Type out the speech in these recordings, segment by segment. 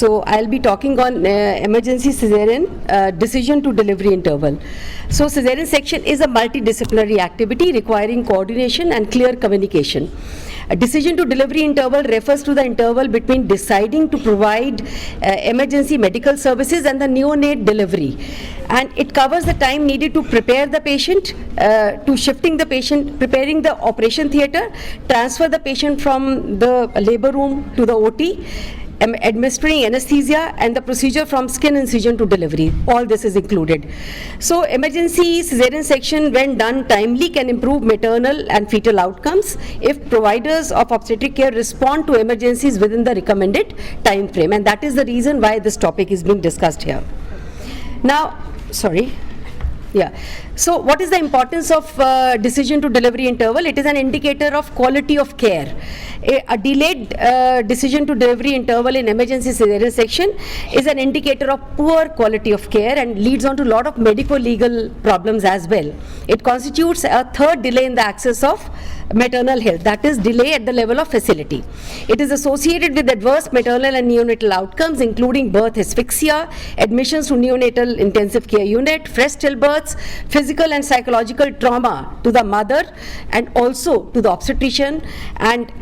So I'll be talking on emergency cesarean decision to delivery interval. So cesarean section is a multidisciplinary activity requiring coordination and clear communication. A decision to delivery interval refers to the interval between deciding to provide emergency medical services and the neonate delivery. And it covers the time needed to prepare the patient, to shifting the patient, preparing the operation theatre, transfer the patient from the labor room to the OT, administering anesthesia, and the procedure from skin incision to delivery. All this is included. So emergency cesarean section, when done timely, can improve maternal and fetal outcomes if providers of obstetric care respond to emergencies within the recommended time frame. And that is the reason why this topic is being discussed here. Now, so what is the importance of decision to delivery interval? It is an indicator of quality of care. A delayed decision to delivery interval in emergency cesarean section is an indicator of poor quality of care and leads on to a lot of medico-legal problems as well. It constitutes a third delay in the access of maternal health, that is delay at the level of facility. It is associated with adverse maternal and neonatal outcomes including birth asphyxia, admissions to neonatal intensive care unit, fresh stillbirths, physical and psychological trauma to the mother and also to the obstetrician, and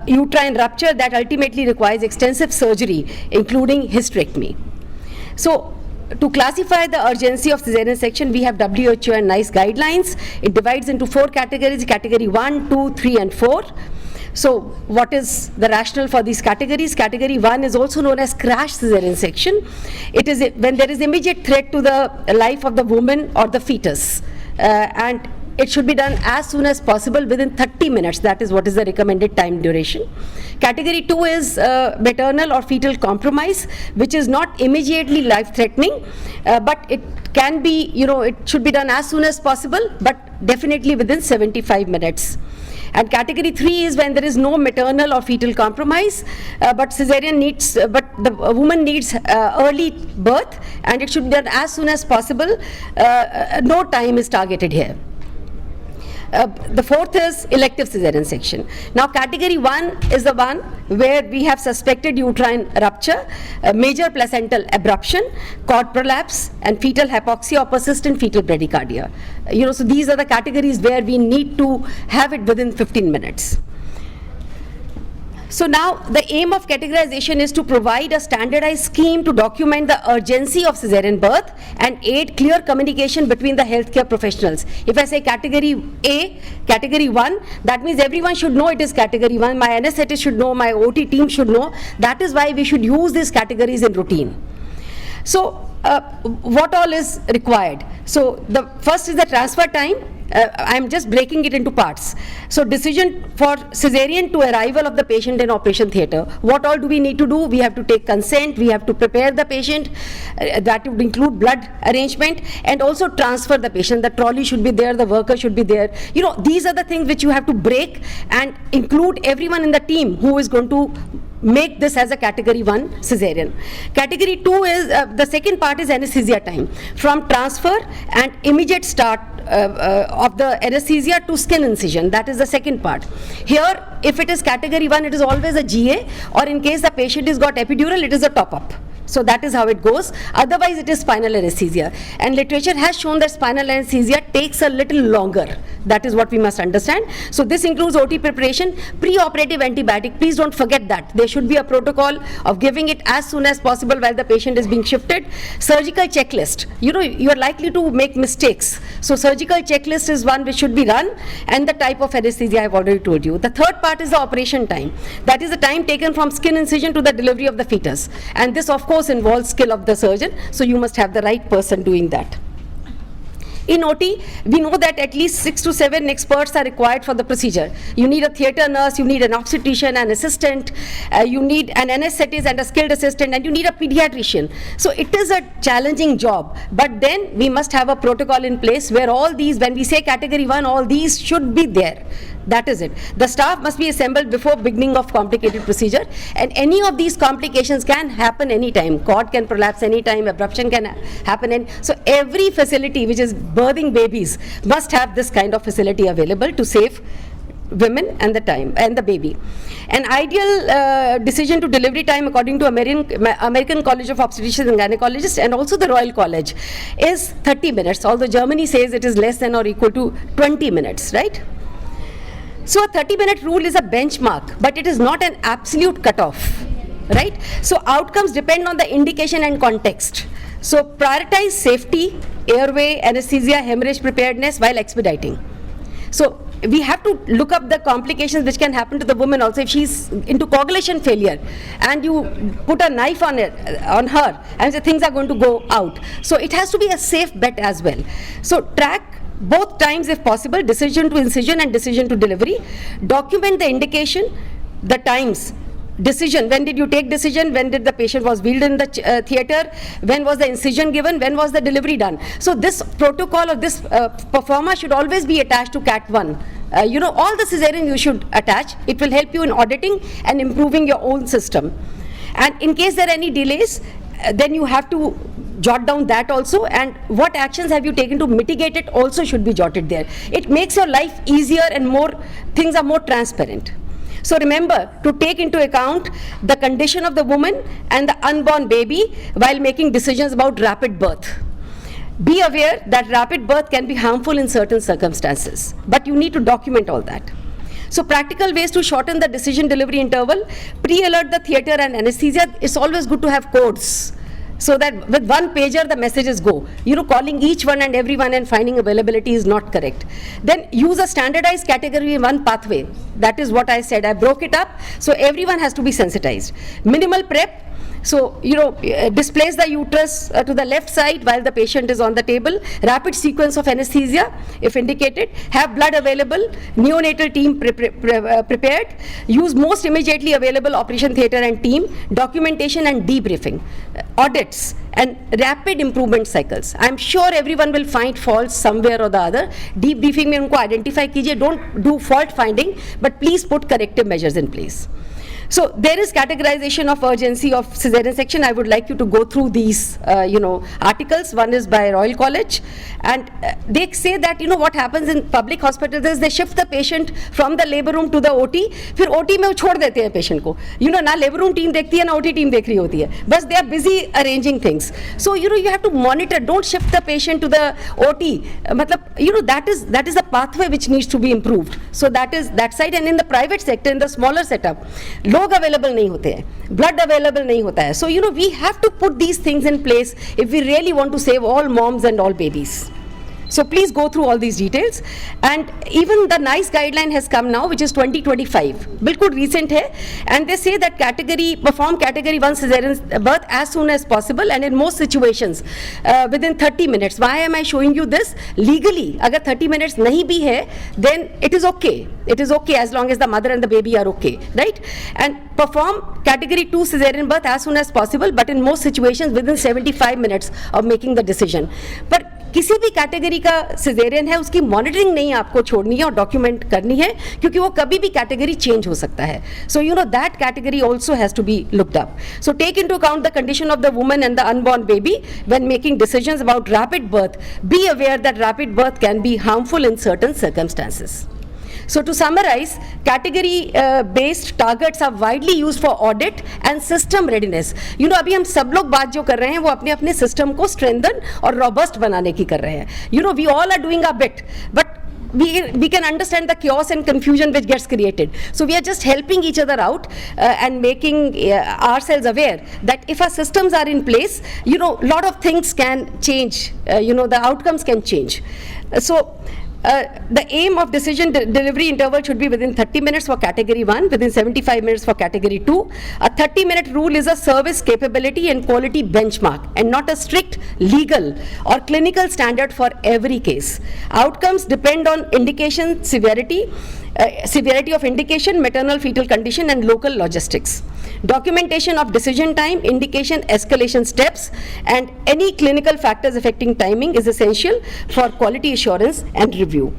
uterine rupture that ultimately requires extensive surgery including hysterectomy. So to classify the urgency of cesarean section, we have WHO and NICE guidelines. It divides into 4 categories, category 1, 2, 3 and 4. So what is the rationale for these categories? Category 1 is also known as crash cesarean section. It is when there is immediate threat to the life of the woman or the fetus, and it should be done as soon as possible within 30 minutes. That is what is the recommended time duration. Category 2 is maternal or fetal compromise, which is not immediately life-threatening, but it can be, it should be done as soon as possible, but definitely within 75 minutes. And category 3 is when there is no maternal or fetal compromise, but cesarean needs, but the woman needs early birth, and it should be done as soon as possible. No time is targeted here. The 4th is elective cesarean section. Now category 1 is the one where we have suspected uterine rupture, major placental abruption, cord prolapse and fetal hypoxia or persistent fetal bradycardia. So these are the categories where we need to have it within 15 minutes. So now the aim of categorization is to provide a standardized scheme to document the urgency of cesarean birth and aid clear communication between the healthcare professionals. If I say category A, category 1, that means everyone should know it is category 1. My anesthetist should know, my OT team should know. That is why we should use these categories in routine. So what all is required? So the first is the transfer time. I'm just breaking it into parts. So decision for cesarean to arrival of the patient in operation theatre. What all do we need to do? We have to take consent, we have to prepare the patient, that would include blood arrangement, and also transfer the patient. The trolley should be there, the worker should be there. These are the things which you have to break and include everyone in the team who is going to make this as a category 1 cesarean. Category 2 is, the second part is anesthesia time. From transfer and immediate start of the anesthesia to skin incision. That is the second part. Here, if it is category 1, it is always a GA, or in case the patient has got epidural, it is a top-up. So that is how it goes. Otherwise, it is spinal anesthesia. And literature has shown that spinal anesthesia takes a little longer. That is what we must understand. So this includes OT preparation, pre-operative antibiotic. Please don't forget that. There should be a protocol of giving it as soon as possible while the patient is being shifted. Surgical checklist. You are likely to make mistakes. So surgical checklist is one which should be run, and the type of anesthesia I have already told you. The third part is the operation time. That is the time taken from skin incision to the delivery of the fetus. And this, of course, involves skill of the surgeon. So you must have the right person doing that. In OT, we know that at least 6 to 7 experts are required for the procedure. You need a theatre nurse, you need an obstetrician, an assistant, you need an anesthetist and a skilled assistant, and you need a pediatrician. So it is a challenging job. But then we must have a protocol in place where all these, when we say category 1, all these should be there. That is it. The staff must be assembled before beginning of complicated procedure, and any of these complications can happen anytime. Cord can prolapse anytime, abruption can happen. So every facility which is birthing babies must have this kind of facility available to save women and the time and the baby. An ideal decision to delivery time according to American College of Obstetricians and Gynecologists and also the Royal College is 30 minutes, although Germany says it is less than or equal to 20 minutes, right? So a 30-minute rule is a benchmark, but it is not an absolute cutoff, right? So outcomes depend on the indication and context. So prioritize safety, airway, anesthesia, hemorrhage preparedness while expediting. So we have to look up the complications which can happen to the woman also if she's into coagulation failure and you put a knife on her and say things are going to go out. So it has to be a safe bet as well. So track both times if possible, decision to incision and decision to delivery. Document the indication, the times, decision, when did you take decision, when did the patient was wheeled in the theatre, when was the incision given, when was the delivery done. So this protocol or this performer should always be attached to CAT 1. All the cesarean you should attach. It will help you in auditing and improving your own system. And in case there are any delays, then you have to jot down that also, and what actions have you taken to mitigate it also should be jotted there. It makes your life easier and things are more transparent. So remember to take into account the condition of the woman and the unborn baby while making decisions about rapid birth. Be aware that rapid birth can be harmful in certain circumstances, but you need to document all that. So practical ways to shorten the decision delivery interval, pre-alert the theatre and anesthesia. It's always good to have codes, so that with one pager the messages go. Calling each one and everyone and finding availability is not correct. Then use a standardized category 1 pathway. That is what I said. I broke it up, so everyone has to be sensitized. Minimal prep. So, displace the uterus to the left side while the patient is on the table. Rapid sequence of anesthesia, if indicated. Have blood available. Neonatal team prepared. Use most immediately available operation theatre and team. Documentation and debriefing. Audits and rapid improvement cycles. I'm sure everyone will find faults somewhere or the other. Debriefing mein unko identify kijiye. Don't do fault finding, but please put corrective measures in place. So there is categorization of urgency of cesarean section. I would like you to go through these, articles. One is by Royal College, and they say that what happens in public hospitals is they shift the patient from the labor room to the OT. फिर OT में वो छोड़ देते हैं patient को. ना labor room team देखती है ना OT team देख रही होती है. बस they are busy arranging things. So you have to monitor. Don't shift the patient to the OT. मतलब that is the pathway which needs to be improved. So that is that side. And in the private sector, in the smaller setup, लोग available नहीं होते हैं, blood available नहीं होता है. So we have to put these things in place if we really want to save all moms and all babies. So please go through all these details. And even the NICE guideline has come now, which is 2025. बिल्कुल recent है. And they say that perform category 1 cesarean birth as soon as possible and in most situations within 30 minutes. Why am I showing you this? Legally, अगर 30 minutes नहीं भी है, then it is okay. It is okay as long as the mother and the baby are okay, right? And perform category 2 cesarean birth as soon as possible, but in most situations within 75 minutes of making the decision. पर किसी भी category का caesarean है उसकी monitoring नहीं आपको छोड़नी है और डॉक्यूमेंट करनी है, क्योंकि वो कभी भी कैटेगरी चेंज हो सकता है. So that category also has to be looked up. So take into account the condition of the woman and the unborn baby when making decisions about rapid birth. Be aware that rapid birth can be harmful in certain circumstances. So to summarize, category-based targets are widely used for audit and system readiness. अभी हम सब लोग बात जो कर रहे हैं वो अपने अपने सिस्टम को strengthen और robust बनाने की कर रहे हैं. We all are doing our bit, but we can understand the chaos and confusion which gets created. So we are just helping each other out and making ourselves aware that if our systems are in place, lot of things can change. The outcomes can change. So the aim of decision delivery interval should be within 30 minutes for category 1, within 75 minutes for category 2. A 30-minute rule is a service capability and quality benchmark and not a strict legal or clinical standard for every case. Outcomes depend on indication severity of indication, maternal fetal condition and local logistics. Documentation of decision time, indication, escalation steps and any clinical factors affecting timing is essential for quality assurance and review.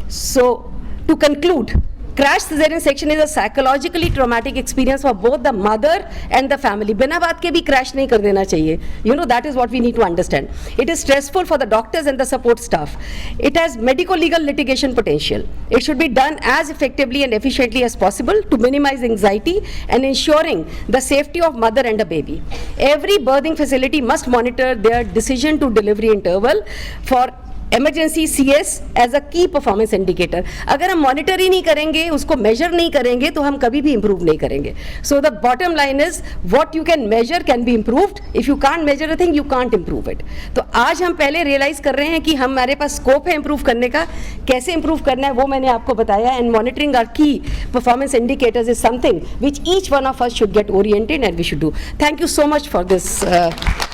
So to conclude, crash cesarean section is a psychologically traumatic experience for both the mother and the family. बिना बात के भी crash नहीं कर देना चाहिए. You know, that is what we need to understand. It is stressful for the doctors and the support staff. It has medico-legal litigation potential. It should be done as effectively and efficiently as possible to minimize anxiety and ensuring the safety of mother and a baby. Every birthing facility must monitor their decision to delivery interval for emergency CS as a key performance indicator. अगर हम monitor ही नहीं करेंगे, उसको measure नहीं करेंगे, तो हम कभी भी improve नहीं करेंगे. So the bottom line is what you can measure can be improved. If you can't measure a thing, you can't improve it. तो आज हम पहले realize कर रहे हैं कि हमारे पास scope है improve करने का, कैसे improve करना है वो मैंने आपको बताया, and monitoring our key performance indicators is something which each one of us should get oriented and we should do. Thank you so much for this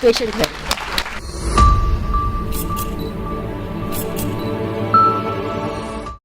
patient help.